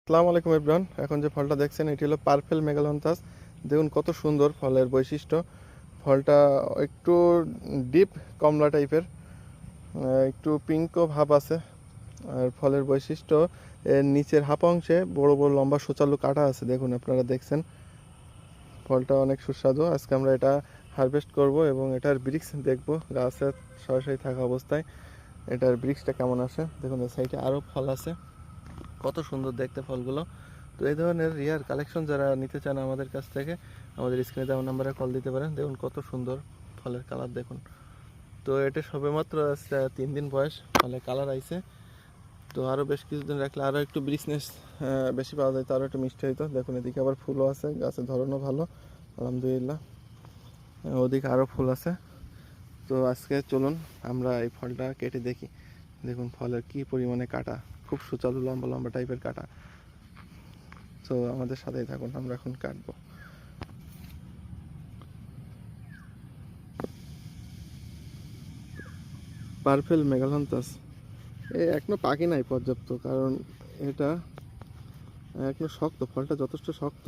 আসসালামু আলাইকুম এভরিওয়ান। এখন যে ফলটা দেখছেন এটি হলো পার্পেল মেগালন্থাস। দেখুন কত সুন্দর ফলের বৈশিষ্ট্য। ফলটা একটু ডিপ কমলা টাইপের, একটু পিঙ্কও ভাব আছে। আর ফলের বৈশিষ্ট্য, এর নিচের হাফ অংশে বড় বড় লম্বা সুচালু কাটা আছে। দেখুন আপনারা দেখছেন, ফলটা অনেক সুস্বাদু। আজকে আমরা এটা হারভেস্ট করব এবং এটার ব্রিক্স দেখব গাছে সরাসরি থাকা অবস্থায় এটার ব্রিক্সটা কেমন আসে। দেখুন এই সাইডে আরও ফল আছে, কত সুন্দর দেখতে ফলগুলো। তো এই ধরনের রিয়ার কালেকশন যারা নিতে চান আমাদের কাছ থেকে, আমাদের স্ক্রিনে দেওয়া নাম্বারে কল দিতে পারেন। দেখুন কত সুন্দর ফলের কালার দেখুন। তো এটা সবেমাত্র 3 দিন বয়স, ফলের কালার আইছে। তো আরও বেশ কিছুদিন রাখলে আরও একটু ব্রিসনেস বেশি পাওয়া যায়, তো আরও একটু মিষ্টি হইতো। দেখুন এদিকে আবার ফুলও আছে, গাছের ধরনও ভালো আলহামদুলিল্লাহ। ওদিকে আরও ফুল আছে। তো আজকে চলুন আমরা এই ফলটা কেটে দেখি। দেখুন ফলের কি পরিমাণে কাটা, খুব সুচালু লম্বা লম্বা টাইপের কাটা। তো আমাদের সাথেই থাকুন, আমরা এখন কাটবো। পার্পেল মেগালন্থাস এখনো পাকে নাই পর্যাপ্ত, কারণ এটা এখনো শক্ত, ফলটা যথেষ্ট শক্ত।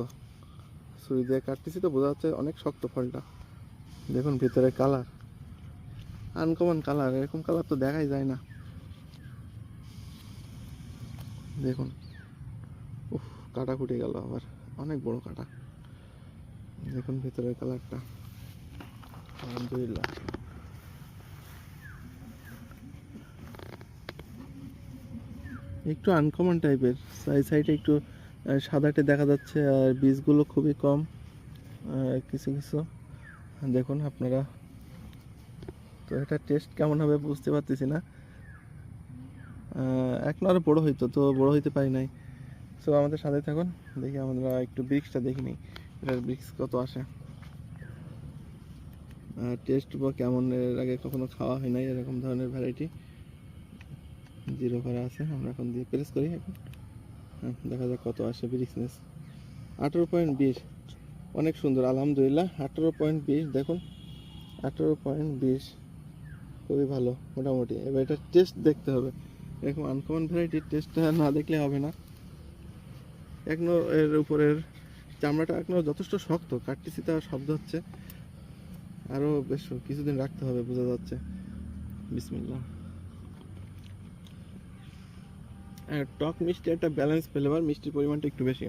ছুরি দিয়ে কাটতেছি তো বোঝা যাচ্ছে অনেক শক্ত ফলটা। দেখুন ভিতরে কালার, আনকমন কালার, এরকম কালার তো দেখাই যায় না। দেখুন উফ, কাটা ফুটে গেল আবার, অনেক বড় কাটা। দেখুন ভিতরের কালারটা আলহামদুলিল্লাহ। একটু আনকমন টাইপের, সাইডে একটু সাদাটে দেখা যাচ্ছে, আর বীজগুলো খুবই কম কিছু কিছু। দেখুন আপনারা, তো এটা টেস্ট কেমন হবে বুঝতে পারতেছি না। এখন আরও বড়ো হইতো, তো বড়ো হইতে পারি নাই। সো আমাদের সাথে থাকুন, দেখি আমরা একটু ব্রিক্সটা দেখি নিই, এটার ব্রিক্স কত আসে, টেস্ট বা কেমন। এর আগে কখনো খাওয়া হয় নাই এরকম ধরনের ভ্যারাইটি। জিরো করা আছে, আমরা এখন দিয়ে প্রেস করি এখন। দেখা যাক কত আসে ব্রিক্সনেস। 18.20, অনেক সুন্দর আলহামদুলিল্লাহ। 18.20 দেখুন, 18.20 খুবই ভালো মোটামুটি। এবার এটা টেস্ট দেখতে হবে, এরকম আনকমন ভ্যারাইটির টেস্টটা না দেখলে হবে না। এখনো এর উপরের চামড়াটা এখনো যথেষ্ট শক্ত, কাটতেছি তার শব্দ হচ্ছে। আরও বেশ কিছুদিন রাখতে হবে বোঝা যাচ্ছে। বিসমিল্লাহ। টক মিষ্টি একটা ব্যালেন্স ফ্লেভার, মিষ্টির পরিমাণটা একটু বেশি।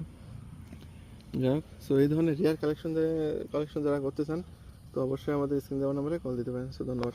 যাই হোক, সো এই ধরনের রিয়ার কালেকশন যারা করতে চান, তো অবশ্যই আমাদের স্ক্রিন দেওয়া নাম্বারে কল দিতে পারেন। সো ধন্যবাদ।